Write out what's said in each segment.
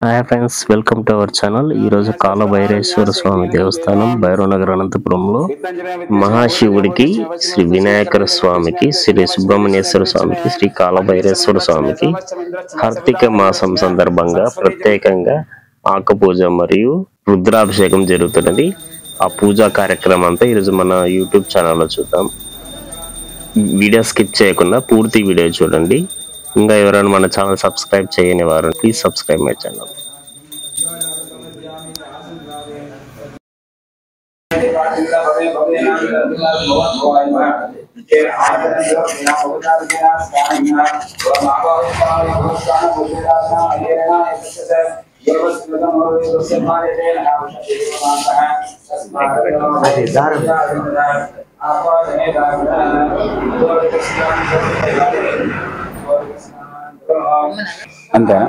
Hi friends, welcome to our channel. ఈరోజు కాలభైరేశ్వర స్వామి దేవస్థానం భైరవనగర్ అనంతపురంలో మహాశివుడికి, శ్రీ వినాయక స్వామికి, శ్రీ సుబ్రహ్మణ్యేశ్వర స్వామికి, శ్రీ కాలభైరేశ్వర స్వామికి కార్తీక మాసం సందర్భంగా ప్రత్యేకంగా ఆకుపూజ మరియు రుద్రాభిషేకం జరుగుతున్నది. ఆ పూజా కార్యక్రమం అంతా ఈరోజు మన యూట్యూబ్ ఛానల్లో చూద్దాం. వీడియో స్కిప్ చేయకుండా పూర్తి వీడియో చూడండి. ఇంకా ఎవరైనా మన ఛానల్ సబ్స్క్రైబ్ చేయని వారు ప్లీజ్ సబ్స్క్రైబ్ మై ఛానల్. అంతేనా?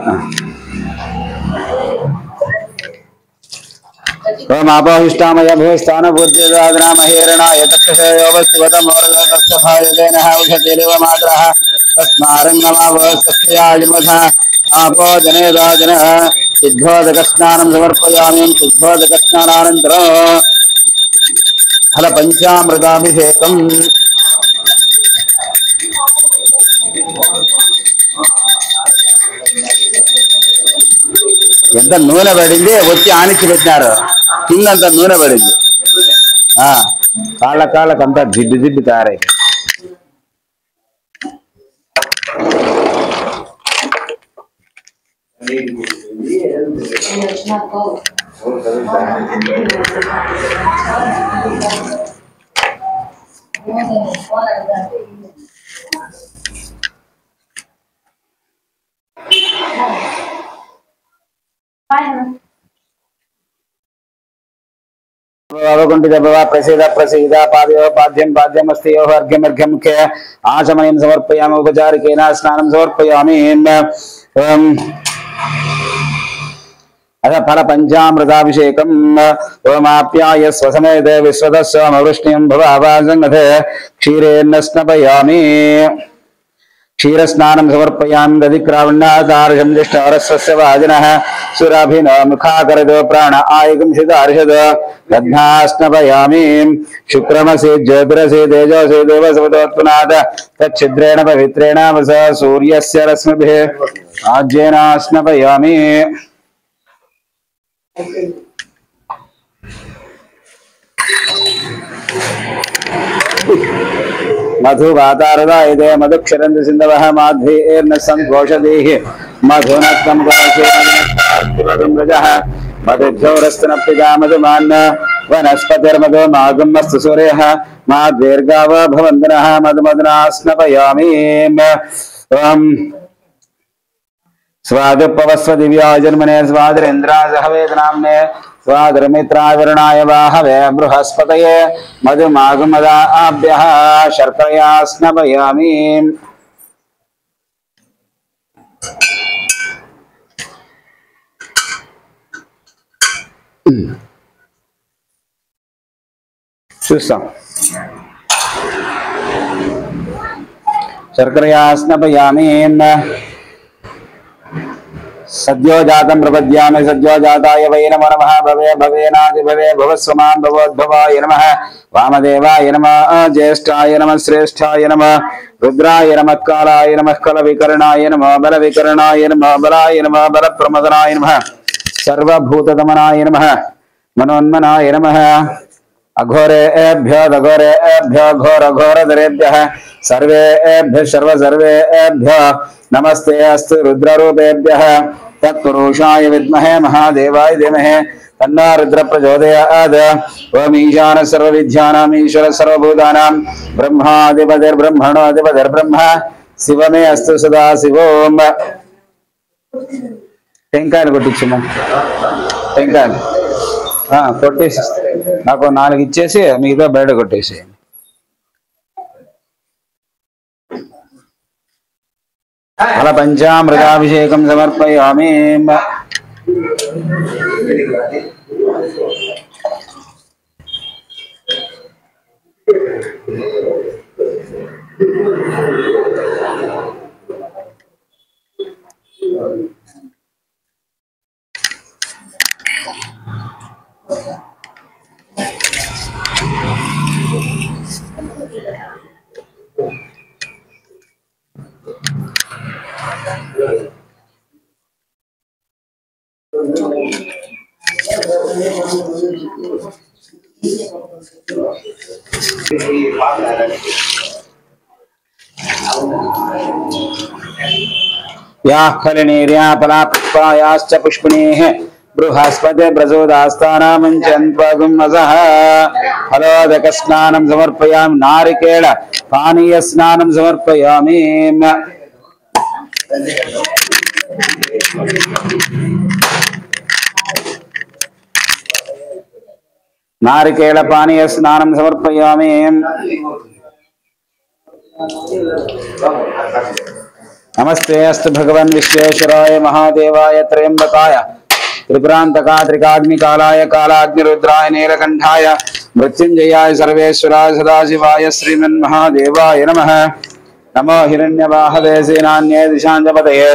ఓం ఆపోహిష్టామయ భూస్థాన బుద్ధిరాజనామహేరణాయ తక్షయోవస్వతమోరగస్తభాయదేన ఔషధేరివ మాత్రః తస్మారంగమావస్తస్యాజిమధ ఆపో జనేదాజన సిద్ధోదక స్నానం సమర్పయామి. సిద్ధోదక స్నానానంతరం ఫల పంచామృతాభిషేకం. ఎంత నూనె పడింది వచ్చి ఆనిచ్చి పెట్టినారు. కిందంత నూనె పడింది. కాళ్ళకంతా జిడ్డు జిడ్డు తయారై ప్రసీద ప్రసీద పాద్యం పాద్యమస్తి అర్ఘ్యమర్ఘ్యం ముఖ్య ఆచమయం సమర్పయామి. ఉపచారికేన స్నానం సమర్పయామి. అథ ఫల పంచామృతాభిషేకం. ఓమాప్యాయ స్వసమేత విశ్వతస్వృష్ణ్యం భవాజంగథ క్షీరేణ స్నపయామి. క్షీరస్నానం సమర్పయామి. దధిక్రావణ్యాదార్షం జిష్టవరస్వస్య వాజినః సురాభిన ముఖాకరదో ప్రాణ ఆయకం సిదార్షద దధ్నాస్నపయామి. శుక్రమసి జ్యోతిరసి తేజోసి దేవసవతోత్పునాథ తచ్చిద్రేణ పవిత్రేణ వస సూర్యస్య రశ్మిభిః ఆజ్యేన స్నపయామి. మధువాతారదాయిదే మధుక్షరంతి సింధవః మాధ్వీర్న సంఘోషదీః మధునక్తం కాశీమజః మధుజ్జౌరస్తన పితా మధుమాన్న వనస్పతిర్మధు మాగమస్తు సూర్యః మాద్వీర్గావ భవంతనః మధుమధునా స్నపయామి. స్వాదుపవస్వ దివ్యాజన్మనే స్వాదిరేంద్రాజహవేదనామ్నే స్వాధర్మిత్రావరణాయ వాహవే బృహస్పతయే మధుమాగమదాభ్యః శర్కరయా స్నపయామి. చూస్తాం. శర్కరయా స్నపయామి. సద్యోజాతం ప్రపద్యామి. సద్యోజాతాయ వై నమో నమః. భవే భవేనాది భవే భవస్వమాన్ భవోద్భవాయ నమః. వామదేవాయ నమః. జ్యేష్ఠాయ నమః. శ్రేష్ఠాయ నమః. రుద్రాయ నమః. కాలాయ నమః. కలవికరణాయ నమః. బలవికరణాయ నమః. బలాయ నమః. బలప్రమదనాయ నమః. సర్వభూతదమనాయ నమః. మనోన్మనాయ నమః. అఘోరేభ్యో దఘోరేభ్యో ఘోరఘోరధరేభ్యః సర్వేభ్యః సర్వసర్వేభ్యో నమస్తే అస్తు రుద్రరూపేభ్యః. తత్పురుషాయ విద్మహే మహాదేవాయ ధీమహి తన్నో రుద్ర ప్రచోదయాత్. ఓం ఈశాన సర్వవిద్యానాం ఈశ్వర సర్వభూతానాం బ్రహ్మాధిపతిర్బ్రహ్మణోధిపతిర్బ్రహ్మ శివమే అస్తు సదా శివోం. టెంకాయలు కొట్టించమ్మా. టెంకాయలు కొట్టేసి నాకు 4 ఇచ్చేసి మిగతా బయట కొట్టేసి. ఫల పంచామృతాభిషేకం సమర్పయామి. या खलिनीर्या पलापुष्पायाश्च पुष्पिणीः बृहस्पति प्रचोदास्तानामञ्चन्त्वगुमसः फलोदकस्नानं समर्पयामि नारिकेल पानीयस्नानं समर्पयामि नारिकेल पानीयस्नानं समर्पयामि नमस्ते अस्तु भगवन् विश्वेश्वराय महादेवाय त्र्यंबकाय त्रिपुरांतका त्रिकाग्निकालाय कालाग्निरुद्राय नीलकंठाय मृत्युंजयाय सर्वेश्वराय सदाशिवाय श्रीमन्महादेवाय नमः। नमो हिरण्यवाहवे सेनान्ये दिशांजपतये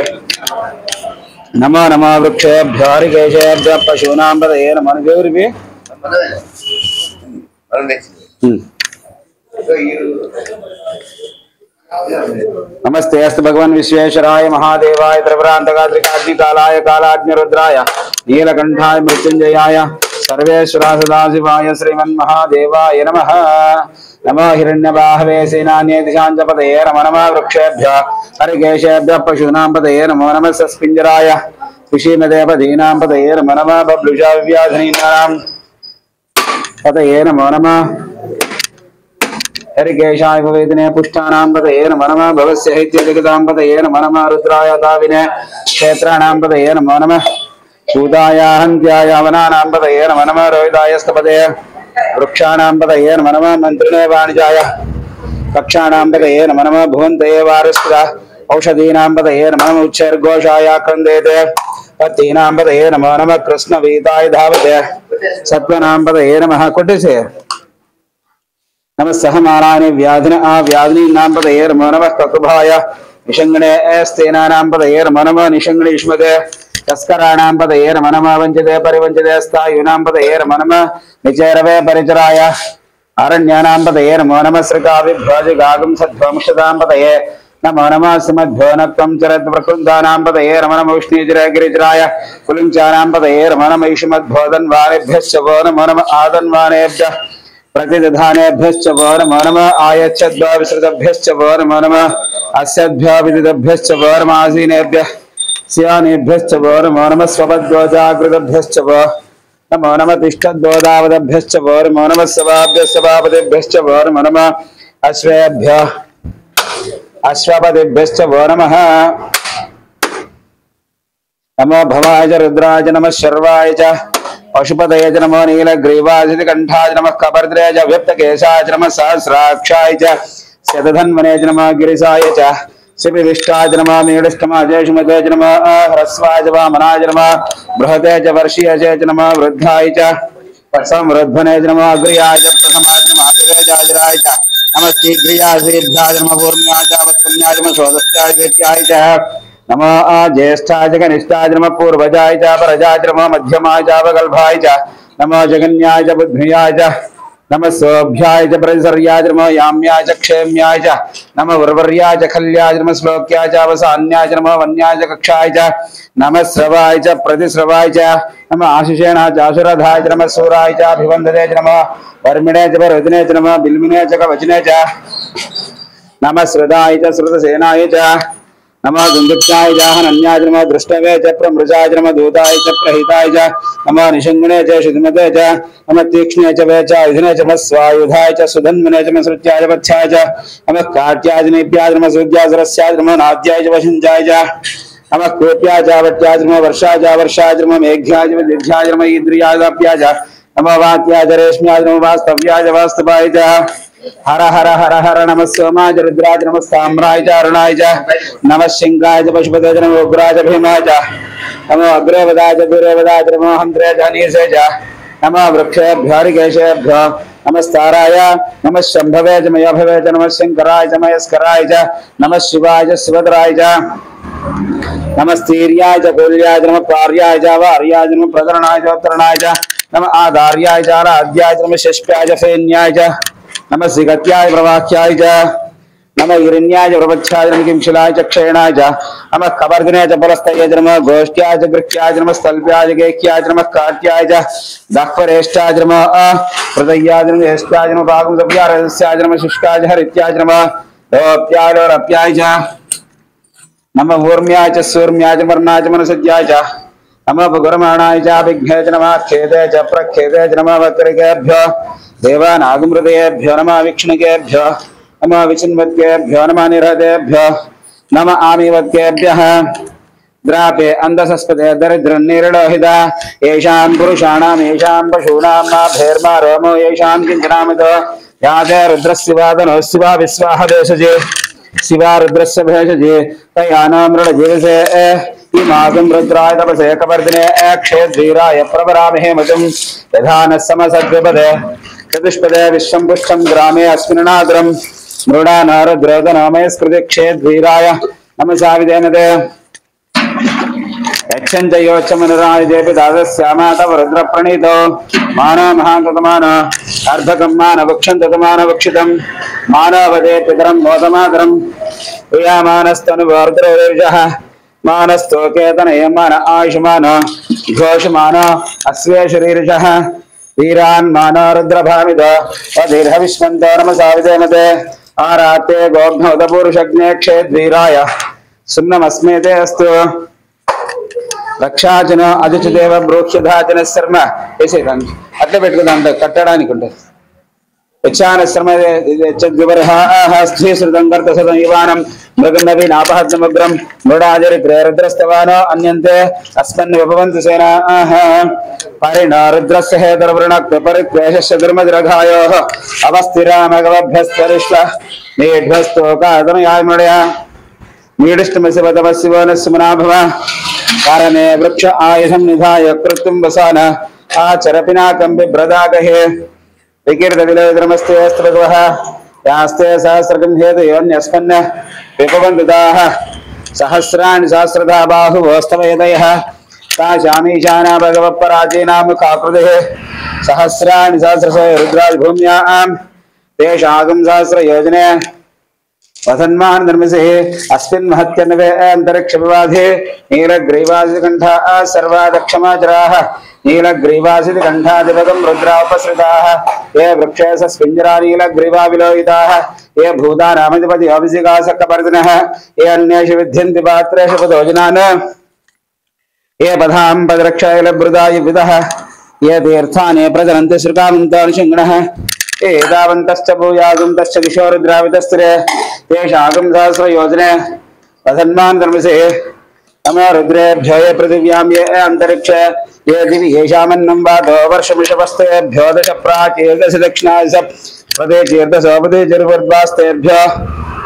नमो नमो वृक्षेभ्यो हरिकेशेभ्यो पशूनां पतये नमो गौरवे नमस्ते अस्तु भगवान विश्वेश्वराय महादेवाय त्रिपुरांतका त्रिकाग्निकालाय कालाग्निरुद्राय नीलकंठाय मृत्युंजयाय सर्वेश्वराय सदाशिवाय श्रीमन्महादेवाय नमः। नमो हिरण्यबाहवे सेनान्ये दिशांजपतये नमो नमः वृक्षेभ्यः हरिकेशेभ्यः पशूनां पतये नमो नमः सस्पिञ्जराय ऋषिमदेवदीनां पतये नमो नमः बभ्रुषाव्याधनीनां पतये नमो नमः हरिकेशाय भवेदिने पुष्टानां पतये नमो नमः भवस्य हैत्यजगतां पतये नमो नमः रुद्राय दाविने क्षेत्राणां पतये नमो नमः शूदाय हन्त्याय वनानां पतये नमो नमः रोहिताय स्तपतये वृक्षाणां पतये नमो नमः मन्त्रिणे वाणिजाय कक्षाणां पतये नमो नमः भुवन्तये वारस्पदा औषधीनां पतये नमो नमः उच्चैर्घोषाय क्रन्देते पत्तीनां पतये नमो नमः कृष्णवीताय धावते सत्त्वनां पतये नमः कुटिसे नमः सहमानानि व्याधिन व्याधिनीनां पतये नमो नमः ककुभाय निषङ्गणे स्तेनानां पतये नमो नमः निषङ्गणीष्मते तस्कराणां पतये नमो नमः वञ्चिते परिवञ्चिते स्थायुनां पतये नमो नमः निचैरवे परिचराय अरण्यानां पतये नमो नमः सृकाविभ्वाजिगागुं सद्ध्वंशतां पतये नमो नमः सुमध्यो नक्तं चरद्प्रकृन्तानां पतये नमो नमः उष्णीचरगिरिचराय कुलिञ्चानां पतये नमो नमः ईशमद्भोदन्वानेभ्यश्च वो नमो नमः आदन्वानेभ्यः प्रतिदधानेभ्यश्च वो नमो नमः आयच्छद्वाविसृतभ्यश्च वो नमो नमः अस्यद्भ्याविदितभ्यश्च वो नमः आसीनेभ्यः स्यानेभ्यश्च वो नमो नमः स्वपद्वजागृतभ्यश्च वो नमो नमः तिष्ठद्वोदावदभ्यश्च वो नमो नमः सभाभ्यः वो नमो नमः अश्वेभ्यः अश्वपतिभ्यश्च वो नमः नमो भवाय च रुद्राय च नमः शर्वाय च पशुपतये च नमो नीलग्रीवाय नमः कपर्द्राय च व्यक्तकेशाय च नमः सहस्राक्षाय च शतधन्वने च नमः गिरिशाय च शिविविष्टाय च नमः मीडिष्टमाय शुमते च नमः ह्रस्वाय च वामनाय च नमः बृहते च वर्षीय च नमः वृद्धाय च संवृद्धने च नमः अग्र्याय च प्रथमाय च नमः अग्रजाय च नमः शीघ्रियाय श्रीभ्याय च नमः पूर्ण्याय च वत्कन्याय च नमः शोधस्याय द्वितीयाय च नमः ज्येष्ठाय च कनिष्ठाय च नमः पूर्वजाय च परजाय च नमः मध्यमाय च वगल्भाय च नमः जगन्याय च बुद्ध्याय च नमः सोभ्याय च प्रतिसर्याय च नमः याम्याय च क्षेम्याय च नमः उर्वर्याय च खल्याय च नमः श्लोक्याय च अवसान्याय च नमः वन्याय च कक्षाय च नमः श्रवाय च प्रतिश्रवाय च नमः आशिषेणाय च आशुरधाय च नमः सूराय च अभिवन्दने च नमः वर्मिणे च पर्वतिने च नमः बिल्मिने च कवचने च नमः श्रुताय च श्रुतसेनाय च नमः गुंगुत्याय च हनन्याय च नमः दृष्टवे च प्रमृजाय च नमः दूताय च प्रहिताय च नमः निषङ्गणे च शुद्मते च नमः तीक्ष्णे च वे च युधने च नमः स्वायुधाय च सुधन्वने च नमः श्रुत्याय च वत्स्याय च नमः कार्त्याय च नेप्याय च नमः सूर्याय च रस्याय च नमः नाद्याय च वशिञ्जाय च नमः कोप्याय च वट्याय च नमः वर्षाय च वर्षाय च नमः मेघ्याय च दीर्घ्याय च नमः ईद्रियाय च अप्याय च नमः वात्याय च रेश्म्याय च नमः वास्तव्याय च वास्तवाय च हर हर हर हर नमः सोमाय च रुद्राय च नमः साम्राय च अरुणाय च नमः सिंहाय च पशुपते च नमः उग्राय च भीमाय च नमः अग्रेवदाय च दूरेवदाय च नमः हन्त्रे च हनीसे च नमः वृक्षेभ्यो हरिकेशेभ्यो नमः स्ताराय नमः शम्भवे च मयाभवे च नमः शङ्कराय च मयस्कराय च नमः शिवाय च शिवधराय च नमः स्तीर्याय च कौल्याय च नमः पार्याय च वार्याय च नमः प्रकरणाय च उत्तरणाय च नमः आधार्याय च आराध्याय च नमः शष्प्याय च सैन्याय च नमः सिगत्याय प्रवाक्याय च नम हिरण्याय प्रवच्छाय नम किंशिलाय च क्षयणाय च नम कवर्धने च पुरस्तये च नम गोष्ठ्याय च गृह्याय च नम स्थल्प्याय गेह्याय च नम काट्याय च दह्वरेष्ठाय च नम हृदयाय च नम हेष्ठाय च नम भागं सव्यारस्याय च नम शुष्काय च हरित्याय च नम रोप्याय लोरप्याय च नम ऊर्म्याय च सूर्म्याय च वर्णाय च मनसज्याय च नम भगुरमाणाय च विघ्ने च नम खेदे च प्रखेदे च नम वक्रिकेभ्यो देवानागमृतेभ्यो नम वीक्षणकेभ्यो नम विचिन्वत्केभ्यो नम निरतेभ्यो नम आमिवत्केभ्यः द्रापे अंधसस्पते दरिद्रन्निर्लोहिता येषां पुरुषाणाम् येषां पशूनां नाभेर्मा रोमो येषां किञ्चनामितो याते रुद्रस्य वादनो शिवा विस्वाह देशजे शिवा रुद्रस्य भेषजे तयानो मृडजीवसे इमागं रुद्राय तपसे कवर्धने क्षेद्वीराय प्रवरामहे मजुं यथा नः समसद्विपदे चतुष्पदे विश्वं पुष्टं ग्रामे अस्मिन्नादरं मृडानारुद्रोदनामयस्कृति क्षेद्वीराय नमसा विदेनते यच्छन्त योच्चमनुराय देवि दादस्यामा तव रुद्रप्रणीतो मानो महान्ततमान अर्धकं मान वक्षन्ततमान वक्षितं मानवदे पितरं मोदमातरं प्रियामानस्तनुवर्द्रोर्जः मानस्तोकेतनय मान आयुष्मान घोषमान अस्वे शरीरजः वीरान् मानो रुद्रभामिद अधीर्हविष्मन्तो नमसा विदेमते आराते गोघ्नोदपूरुषज्ञे क्षेद्वीराय सुम्नमस्मेते अस्तु रक्षाजन अदिचदेव ब्रोक्षधाजन शर्म వేసేదాన్ని అట్లే పెట్టుకుందాం కట్టడానికి ఉంటుంది యక్షాన శర్మ చద్వివర్హాః స్థిశ్రుతం కర్తసదం ఇవానం మృగన్నవీనాపహద్నమగ్రం మృడాజరిత్రే రుద్రస్తవానో అన్యంతే అస్మన్ విభవంతు సేనాః పరిణ రుద్రస్య హేతరవృణక్త పరిక్లేశస్య ధర్మద్రఘాయోః అవస్థిరామగవభ్యస్తరిష్వ మేఢ్వస్తోకాదనయాయ మృడయ मीडिष्टमसिवतवशिवनस्मनाभव कारणे वृक्ष आयुधं निधाय कृत्युं वसान आचरपिनाकं बिभ्रदागहे विकीर्तविलोद्रमस्ते स्त्रगवः यास्ते सहस्रकं हेतयोन्यस्मन् विपवन्दुदाः सहस्राणि सहस्रधा बाहुवोस्तवयदयः ताशामीशाना भगवत्पराचीनां काकृतिः सहस्राणि सहस्रशो रुद्राजभूम्यां तेषागं सहस्रयोजने वसन्मान धर्मसे अस्मिन् महत्यन्वे अंतरिक्ष विवाधे नीलग्रीवासिकण्ठा सर्वादक्षमाचराः नीलग्रीवासिकण्ठादिपदं रुद्रापसृताः ये वृक्षेशस्पिञ्जरा नीलग्रीवा विलोहिताः ये भूतानामधिपति अभिषिकासकपर्दिनः ये अन्येषु विद्यन्ति पात्रेषु पदोजनान् ये पदां पदरक्षायलभृदाय विदः ये तीर्थानि प्रचलन्ति श्रुकामन्तानि शिङ्गणः एतावन्तश्च भूयागुन्तश्च किशोरुद्रावितस्त्रे तेषागं सहस्रयोजने वसन्मान धर्मसे नमो रुद्रेभ्यो ये पृथिव्यां ये अंतरिक्ष ये दिवि येषामन्नं वातो वर्षमिषवस्तेभ्यो दश प्राचीर्दश दक्षिणादश पदे चीर्दशोपदे चर्वर्द्वास्तेभ्यो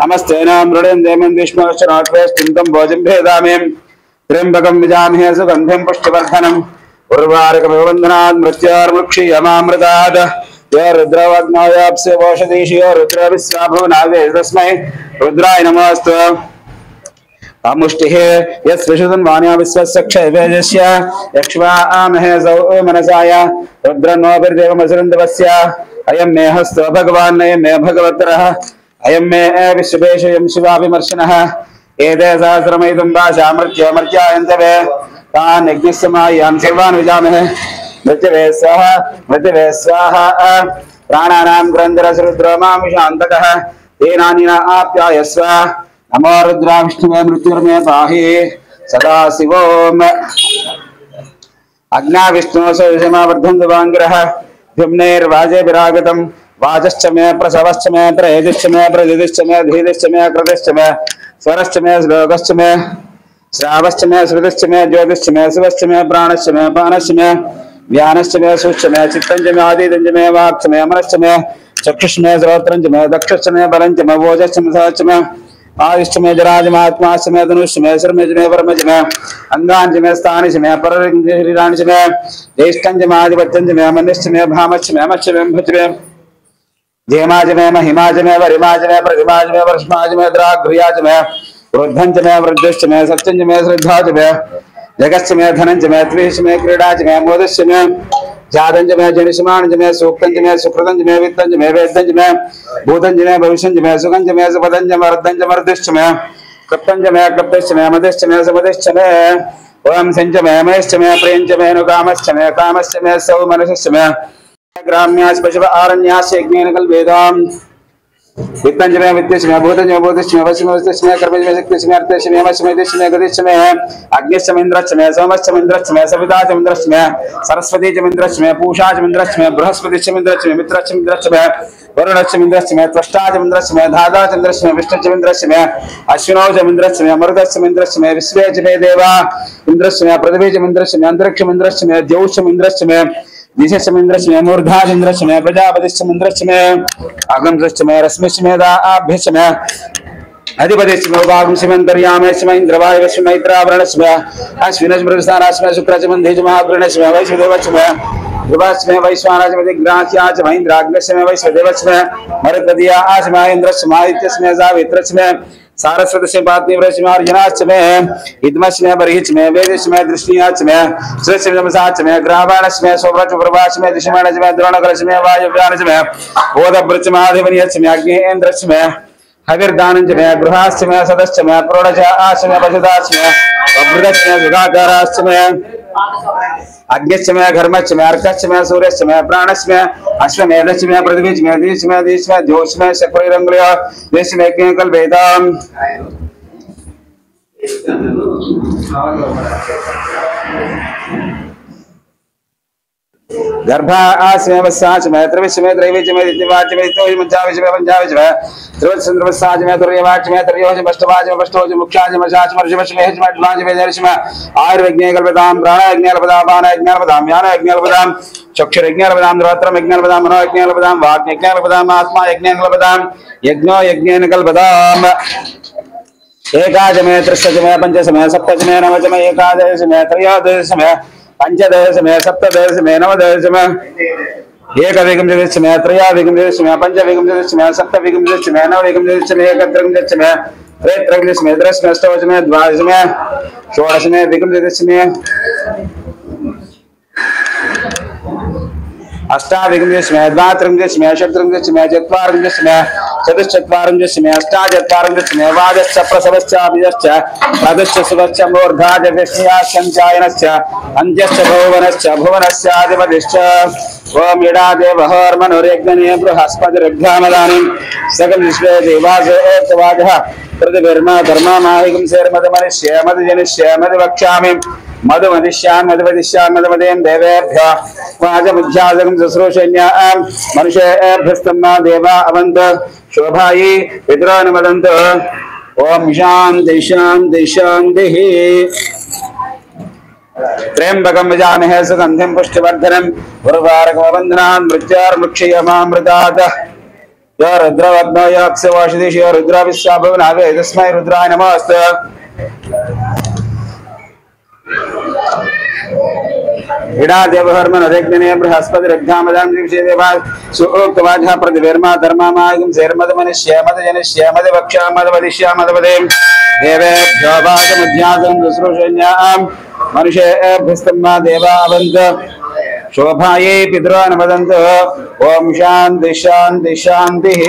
नमस्तेन मृडेन्द्रेमं विष्णोश्चनाट्वेष्टिन्तं भोजं भेदामें त्र्यम्बकं विजामहे सुगन्धिं पुष्टिवर्धनम् उर्वारुकमिवन्दनात् मृत्योर्मुक्षीयमामृतात् ये रुद्रवग्नोयाप्स्य वोषधीशयो रुद्रविश्वाभुवनादे तस्मै रुद्राय नमोऽस्तु अमुष्टिः यस्विषुधन्वान्या विश्वस्य क्षयवेजस्य यक्ष्वामहे सौ मनसाय रुद्रन्नोभिर्देवमसुरन्दवस्य अयं मे हस्तो भगवान् अयं मे भगवत्रः अयं मे विश्वेशयं शिवाभिमर्शनः एते सहस्रमैदं भाषामृत्यो मर्त्यायन्तवे तान् यज्ञस्यमायान् सर्वान् विजामहे मृत्यवे स्वाहा प्राणानां ग्रन्थरसरुद्रो मां शान्तकः तेनानिना आप्यायस्व नमो रुद्रा विष्णुवे मृत्युर्मे पाहि सदा शिवोम अग्ना विष्णु सविषमा वर्धन्तु वाङ्गिरः द्युम्नेर्वाजे विरागतं वाचश्च मे प्रसवश्च मे त्रयदिश्च मे प्रदिदिश्च मे धीदिश्च मे कृतिश्च मे स्वरश्च मे श्लोकश्च मे श्रावश्च मे श्रुतिश्च मे ज्योतिश्च मे शिवश्च मे प्राणश्च मे पानश्च मे व्यानश्च मे सुश्च मे चित्तञ्च मे आदितञ्च मे वाक्च मे मनश्च मे चक्षुश्च मे श्रोत्रञ्च मे दक्षश्च मे बलञ्च मे वोजश्च मे सहश्च मे आयुश्च मे जराजमात्माश्च मे धनुश्च मे शर्मच मे परमच मे अंगाञ्च मे स्थानिच मे परशरीराणि च मे ज्येष्ठञ्च मे आधिपत्यञ्च मे मनिश्च मे भामश्च मे मच्च मे भुच मे जेमाच मे महिमाच मे वरिमाच मे प्रतिमाच मे वर्ष्माच मे द्राघ्रियाच मे वृद्धञ्च मे वृद्धश्च मे सत्यञ्च मे श्रद्धाच मे जगश्च मे धनञ्च मे त्रिश्च मे क्रीडाच मे मोदश्च मे जातं च मे जनिष्मानं च मे सूक्तं च मे सुकृतं च मे वित्तं च मे वेद्यं च मे भूतं च मे भविष्यं च मे सुखं च मे सुपदं च मर्दं च मर्दिश्च मे कृप्तं च मे कृप्तिश्च मे मदिश्च मे सुमदिश्च मे ओम संच मे मयश्च मे प्रियञ्च मे नुकामश्च मे कामश्च मे सौमनसश्च मे ग्राम्याश्च पशुप आरण्याश्च यज्ञेन कल्पेताम् वित्तं च मे वित्तश्च मे भूतं च मे भूतिश्च मे वश्च मे वस्तुश्च मे कर्मश्च मे शक्तिश्च मे अर्थश्च मे यमश्च मे दिश्च मे गतिश्च मे अग्निश्च मे इन्द्रश्च मे सोमश्च मे इन्द्रश्च मे सविता च इन्द्रश्च मे सरस्वती च इन्द्रश्च मे पूषा च इन्द्रश्च मे बृहस्पतिश्च इन्द्रश्च मे मित्रश्च इन्द्रश्च मे वरुणश्च इन्द्रश्च मे त्वष्टा च इन्द्रश्च मे धाता च इन्द्रश्च मे विष्णुश्च इन्द्रश्च मे अश्विनौ च इन्द्रश्च मे मरुतश्च इन्द्रश्च मे विश्वे च मे देवा इन्द्रश्च मे पृथिवी च इन्द्रश्च मे अन्तरिक्षम् इन्द्रश्च मे द्यौश्च इन्द्रश्च मे दिशश्च मे मूर्धाश्च मे प्रजापतिश्च इन्द्रश्च मे अगमश्च मे रश्मिश्च मे दाभ्यश्च मे अधिपतिश्च मे उपागमश्च मे अन्तर्यामेश्च मे इन्द्रवायुश्च मे मैत्रावरणश्च मे अश्विनश्च मृगस्थानश्च मे शुक्रश्च मन्धेश्च मे महाग्रणश्च मे वैश्वदेवश्च मे ध्रुवश्च मे वैश्वानश्च मे दिग्राह्याश्च मे इन्द्राग्निश्च मे वैश्वदेवश्च मे मरुद्गदियाश्च मे इन्द्रश्च मे आदित्यश्च मे सावित्रश्च मे सारस्वतश्च मे पार्थिवश्च मे अर्जुनाश्च मे इद्मश्च मे बर्हिश्च मे वेदश्च मे दृष्टियाश्च मे श्रेष्ठ मे नमसाश्च मे ग्रावाणश्च मे सोमरश्च प्रभाश्च मे दिशमाणश्च मे द्रोणकरश्च मे वायुव्यानश्च मे बोधभृच्च मे आधिपनियश्च मे अग्निन्द्रश्च मे हविर्दानञ्च मे गृहाश्च मे सदश्च मे प्रोढश्च मे पशुदाश्च मे अभृतश्च मे विघाकाराश्च मे अग्निश्च मे घर्मश्च मे अर्कश्च मे सूर्यश्च मे प्राणश्च मे अश्वमेधश्च मे पृथ्वीश्च मे दीश्च मे द्योश्च मे शक्वैरङ्गुल्यो देश्च मे यज्ञेन कल्पेताम् गर्भा आस्मे वस्साच मे त्रिविश्च मे त्रैविच मे दिवाच मे तोज पंचाविच मे पंचाविच मे त्रिवच चंद्रवस्साच मे तुर्यवाच मे तुर्योज अष्टवाच मे अष्टोज मुख्याच मे शाच मर्जवच मे हज मे ड्लाज मे दर्श मे आयुर्विज्ञे कल्पताम प्राण यज्ञे कल्पताम पान यज्ञे कल्पताम ज्ञान यज्ञे कल्पताम चक्षुर यज्ञे कल्पताम द्रोत्रम यज्ञे कल्पताम मनो यज्ञे कल्पताम वाक् यज्ञे कल्पताम आत्मा यज्ञे कल्पताम यज्ञो यज्ञेन कल्पताम एकादश मे त्रिशत मे पंचदश मे सप्तदश मे नवदश मे एकादश मे त्रयोदश मे पंचदश मे सप्तदश मे नवदश मे एकविंशतिश्च मे त्रयोविंशतिश्च मे पंचविंशतिश्च मे सप्तविंशतिश्च मे नवविंशतिश्च मे एकत्रिंशतिश्च मे त्रैत्रिंशतिश्च मे त्रिदश मे अष्टादश मे द्वादश मे षोडश मे विंशतिश्च मे अष्टाविंशतिश्च मे द्वात्रिंशतिश्च मे षट्त्रिंशतिश्च मे चत्वारिंशतिश्च मे चतुश्चत्वारिंशतिश्च मे अष्टाचत्वारिंशतिश्च मे वादश्च प्रसवश्च बीजश्च पदश्च सुवश्च मूर्धाच विष्णुयाश्चञ्चायनश्च अन्त्यश्च भुवनश्च भुवनस्याधिपतिश्च ओम यदा देवहर्मनुर्यज्ञने बृहस्पतिर्घ्यामदानीं सकल विश्वे देवासो एकवादः प्रतिभिर्मा धर्मामाहिकं सेर्मदमनिष्य मदजनिष्य मदवक्ष्यामि मधुमदिष्यान् मधुवदिष्यान् मधुमदें देवेभ्यः वाजमुध्यासकं शुश्रूषण्यां मनुष्येभ्यस्तम्मा देवा अवन्त शोभायै पितॄन् ओम शान्ति शान्ति शान्तिः त्र्यंबकं यजामहे सुगन्धिं पुष्टिवर्धनं उर्वारुकवन्धनान् मृत्योर्मुक्षयमामृतात् यो रुद्रवर्णो यो अक्षवाशिदिश यो रुद्राविश्वाभुवनावे तस्मै रुद्राय नमोऽस्तु इडा देवहर्मनुर्यज्ञने बृहस्पतिर्घ्यामदानीं देवा सुउक्तवाचः प्रतिभिर्मा धर्मामाहिकं सेर्मदमनिष्य मदजनिष्य मदवक्ष्या मदवदिष्या मदवदें देवेभ्यो वाचमुध्यासकं शुश्रूषण्यां मनुष्येभ्यस्तम्मा देवा अवन्त शोभायै पितॄन् वदन्तु ओम शान्ति शान्ति शान्तिः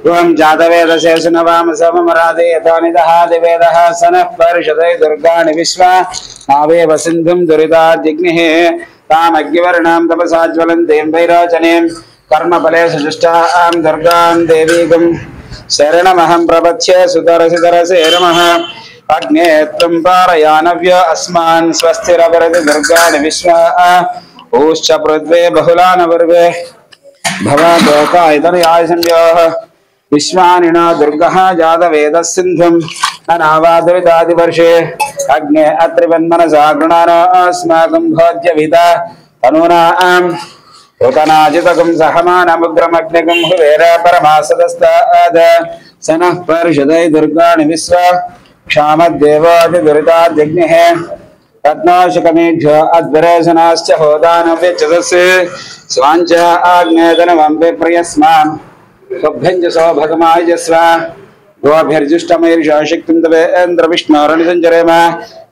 ओम जातवेदसे सुनवाम सममरादे यथानिदः दिवेदः सनः परिषदे दुर्गाणि विश्वा नावेव सिन्धुं दुरिताज्ञिः तामग्निवर्णां तपसा ज्वलन्तीं वैरोचनीं कर्मफलेषु जुष्टां दुर्गां देवीगं शरणमहं प्रपद्ये सुतरसितरसे नमः अग्ने त्वं पारयानव्य अस्मान् स्वस्तिरवरति दुर्गाणि विश्वा ऊश्च पृथ्वे बहुलानवर्वे भवदोकायतनयायसंयोः विश्वानिना दुर्गः जातवेदः सिन्धुम् अनावादविदादिवर्षे अग्ने अत्रिवन्मनसा गृणानो अस्माकं भोज्यविता तनूनाम् उतनाजितकं सहमानमुग्रमग्निकं हुवेर परमासदस्ताद स नः परिषदै दुर्गाणि विश्वा क्षामद्देवादिदुरिताद्यग्निः रत्नाशकमेभ्यो अद्भुरेशनाश्च होदानव्यचदस्य स्वाञ्च आग्नेयधनवं विप्रयस्मान् तुभ्यं च सौभगमायजस्व गोभिर्जुष्टमैर्षा शक्तिं तवेन्द्रविष्णोरणिसञ्चरेम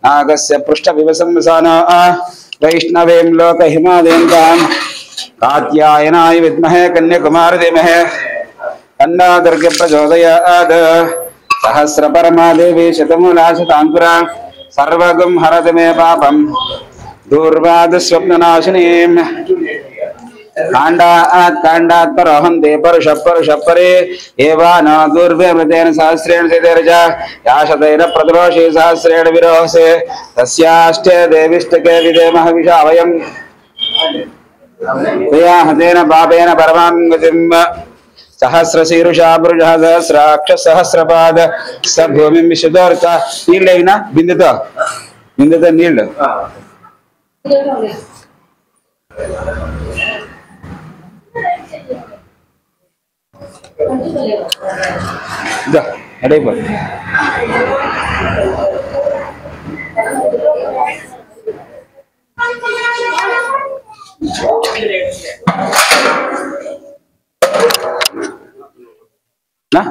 नागस्य पृष्ठविवसंवसानो वैष्णवीं लोकहिमादीं तां कात्यायनाय विद्महे कन्याकुमारी धीमहि तन्नो दुर्गे प्रचोदयात् सहस्रपरमा देवी शतमूला शताङ्कुरा सर्वगं हरति मे पापं दूर्वादस्वप्ननाशिनीम् काण्डात् परोहन्ते परुषपरे एवान दुर्व्यमृतेन सहस्रेण सितेर्ज याशतैर प्रतिरोषे सहस्रेण विरोहसे तस्याष्टे देविष्टके विदेमः विषा वयं हतेन पापेन परमां गतिं सहस्रशीरुषा पुरुषः सहस्राक्ष सहस्रपाद स भूमिं विशुद्धोर्थ नीళ్ళేవినా బిందెతో నీళ్ళు అడే ना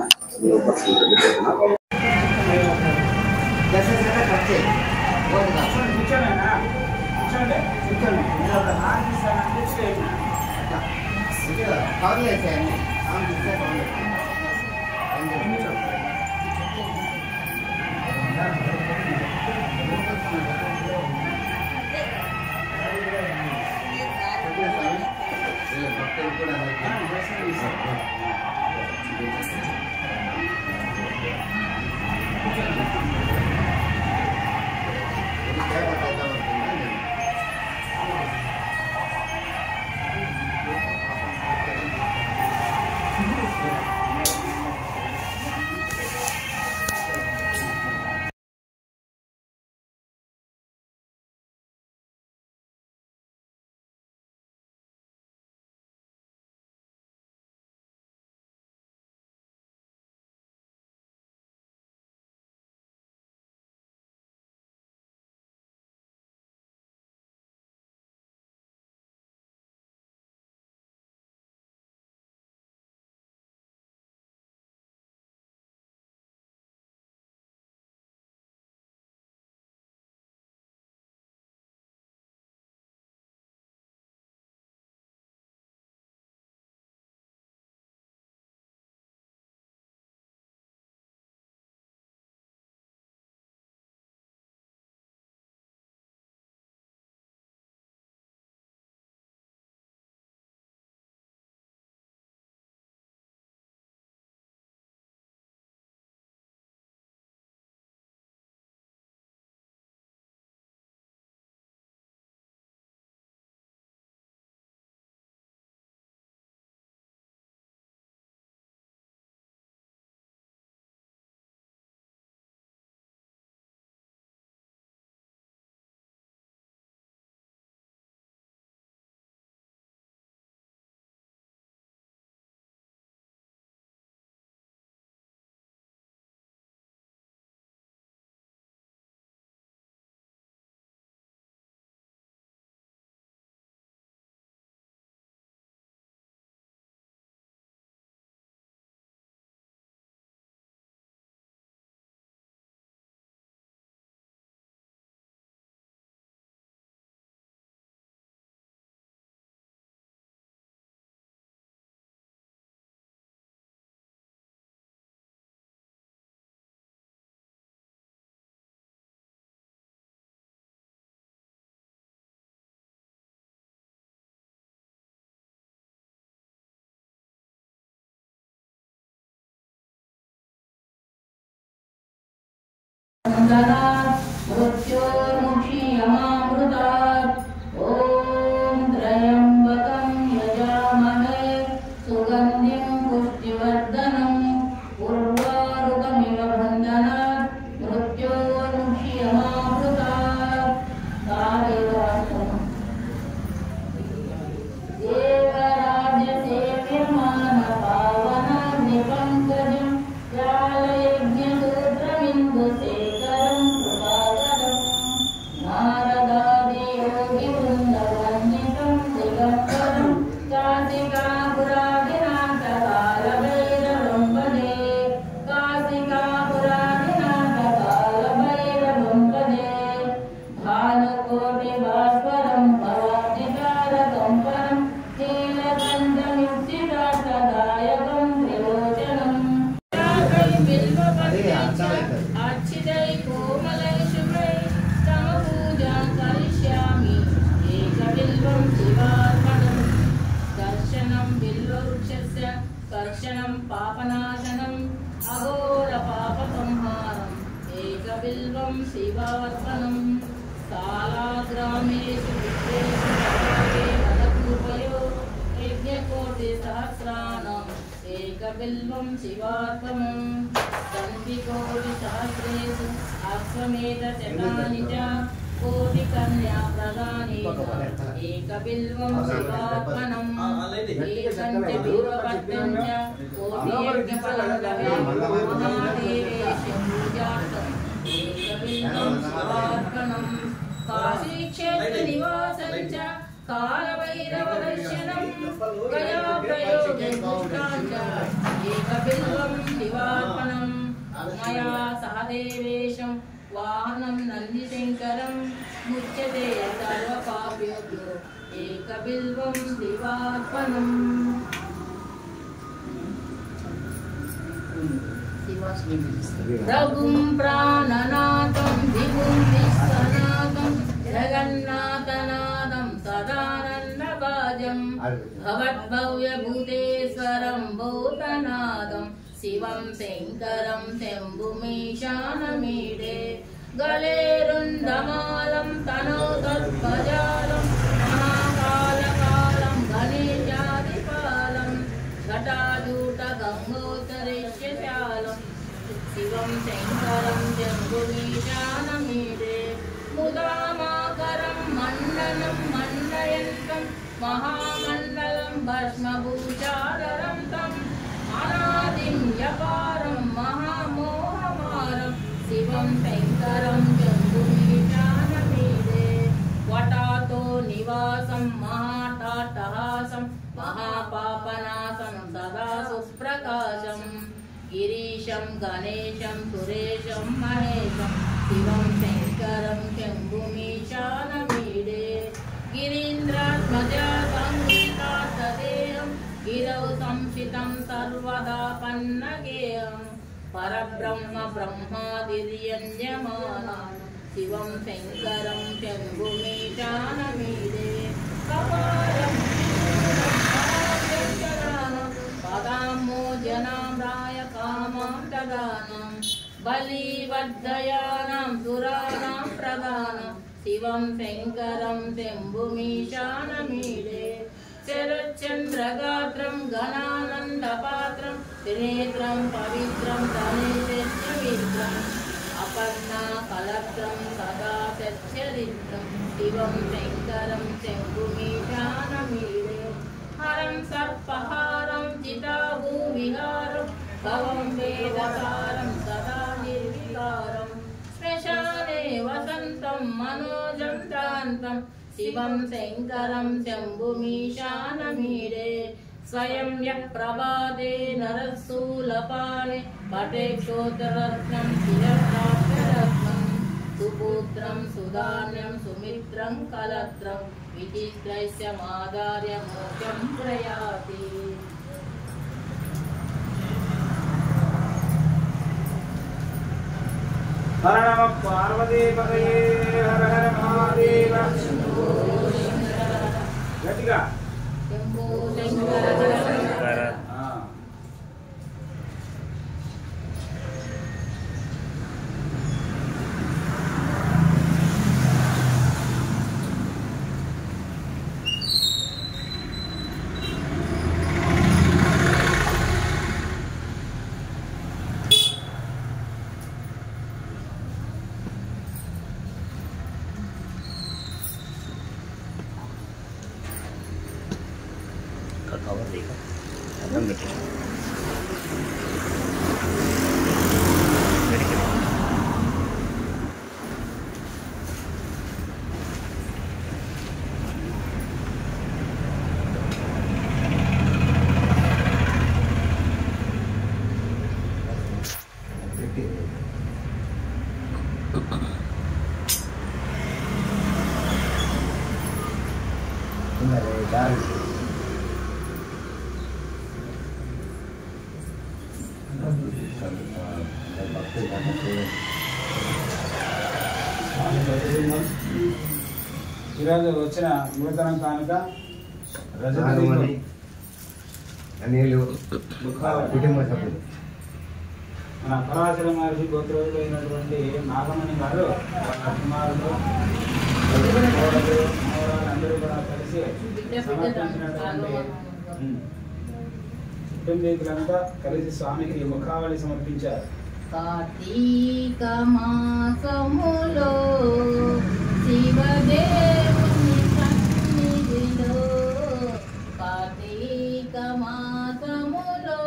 పాపనాశనం అఘోర పాప సంహారం ఏకబిల్వం శివార్పణం కాలాగ్రామేషు విద్యేషు వదకూపయో యజ్ఞకోటి సహస్రాణం ఏకబిల్వం శివార్పణం సంతి కోటి సహస్రేషు అశ్వమేధ శతాని చ కోటి కన్యా ప్రదానేన ఏకబిల్వం శివార్పణం ఏకం చ బిల్వపత్రం చ కోటి యజ్ఞఫలం లభేత్ మహాదేవేశ పూజార్థం ఏకబిల్వం శివార్పణం కాశీక్షేత్ర నివాసం చ కాలభైరవ దర్శనం గయా ప్రయోగే పుష్టాం చ ఏకబిల్వం శివార్పణం మయా సహదేవేశం వాహనం నందిశంకరం ముచ్యతే సర్వపాప్యోగ్యో ఏకబిల్వం శివార్పణం రఘుం ప్రాణనాథం విభుం విశ్వనాథం జగన్నాథనాథం సదానందభాజం భవద్భవ్యభూతేశ్వరం భూతనాథం శివం శంకరం శంభుమీశానమీడే గళేరుందమాలం తనో తత్పజాలం మహాకాళకాలం గణేశాదిపాలం ఘటాజూట గంగోత్తరేశ్యశాలం శివం శంకరం శంభుమీశానమీడే ముదామాకరం మండనం మండయంతం మహామండలం భస్మభూషాధరం తం అనాదిం యపారం మహామోహమారం శివం శంకరం శంభుమీశానమీడే వటాతో నివాసం మహాటాటహాసం మహాపాపనాశం సదా సుప్రకాశం గిరీశం గణేశం సురేశం మహేశం శివం శంకరం శంభుమీశానమీడే గిరీంద్రాత్మజ సంగీతార్థదేహం గిరౌ సంస్థితం సర్వదా పన్నగేయం పరబ్రహ్మ బ్రహ్మాదిర్యంజమానం శివం శంకరం శంభుమీశానమీడే కపాలం పదామోజనామ్రాయ కామాం దదానం బలివర్ధయానాం సురాణాం ప్రదానం శివం శంకరం శంభుమీశానమీడే శరచంద్రగాత్రం గణానందపాత్రం త్రినేత్రం పవిత్రం ధనేశమిత్రం అపర్ణా కలత్రం సదా సచ్చరిత్రం శివం శంకరం శంభుమీశానమీడే హరం సర్పహారం చితాభూవిహారం భవం వేదసారం సదా నిర్వికారం శ్మశానే వసంతం మనోజం శాంతం శివం శంకరం శంభుమీశానమీడే స్వయం యః ప్రభాతే నరశూలపాణే పటే క్షోత్రరత్నం శిరప్రాప్తరత్నం సుపుత్రం సుధాన్యం సుమిత్రం కలత్రం విచిత్రైస్య మాదార్య మోక్షం ప్రయాతి హర నమ పార్వతీపతయే హర హర మహాదేవ గట్టిగా శంభో శంకర कवर देखा एकदम बेटे ఈరోజు వచ్చిన నూతన కానుక రజతమణి కుటుంబ సభ్యులు మన పరాశర మహర్షి గోత్రోజులైనటువంటి నాగమణి గారు వాళ్ళ కుమారులు అందరూ కూడా కలిసి సమర్పించినటువంటి కుటుంబీకులంతా కలిసి స్వామికి ముఖావళి సమర్పించారు. కార్తీక మాసములో శివదేవుని సన్నిధిలో, కార్తీక మాసములో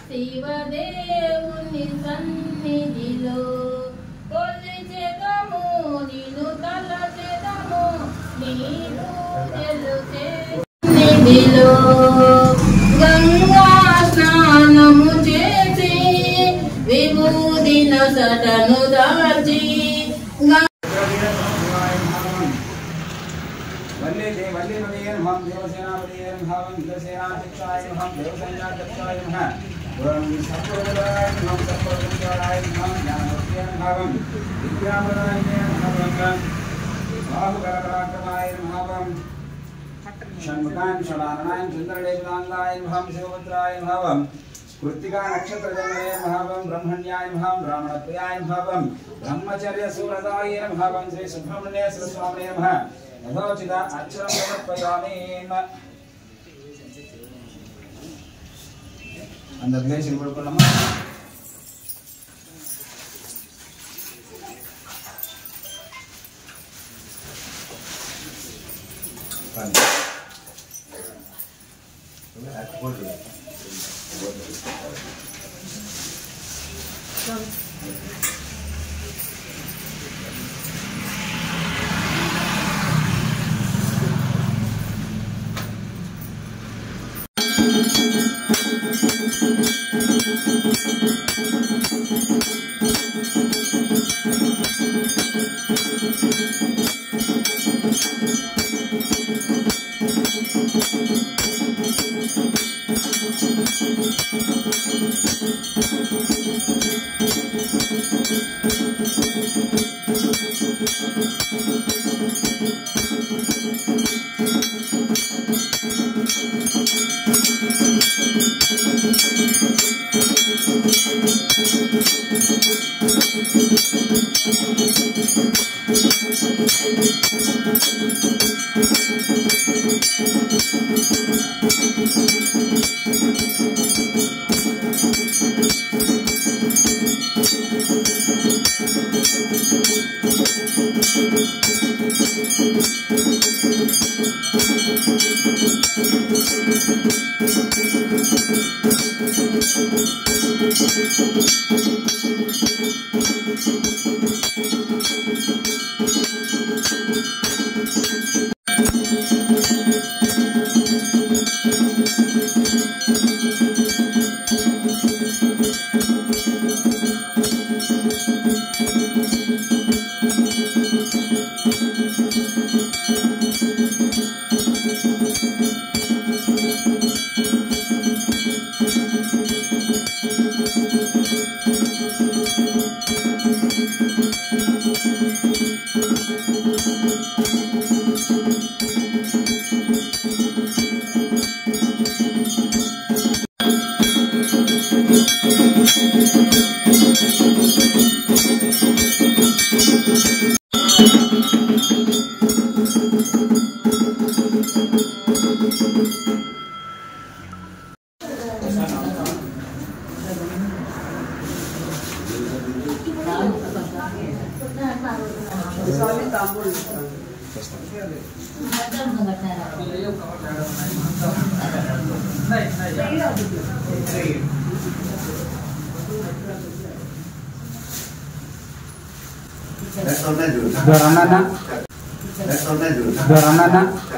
శివదేవుని సన్నిధిలో కొలిచెదము నిన్ను తలచెదము నీ పూజలు సన్నిధిలో. గంగా స్నానము చేసి విభూదిన సటను దాచి कृत्तिका नक्षत्र जन्मने महावं ब्रह्मण्याय महां ब्राह्मणप्रियाय महावं ब्रह्मचर्य सुव्रताय महावं श्री सुब्रह्मण्येश्वर स्वामिने नमः. यथोचित अर्चनं समर्पयामि. अंदर लेచి నిలబడుకున్నామా. Dorana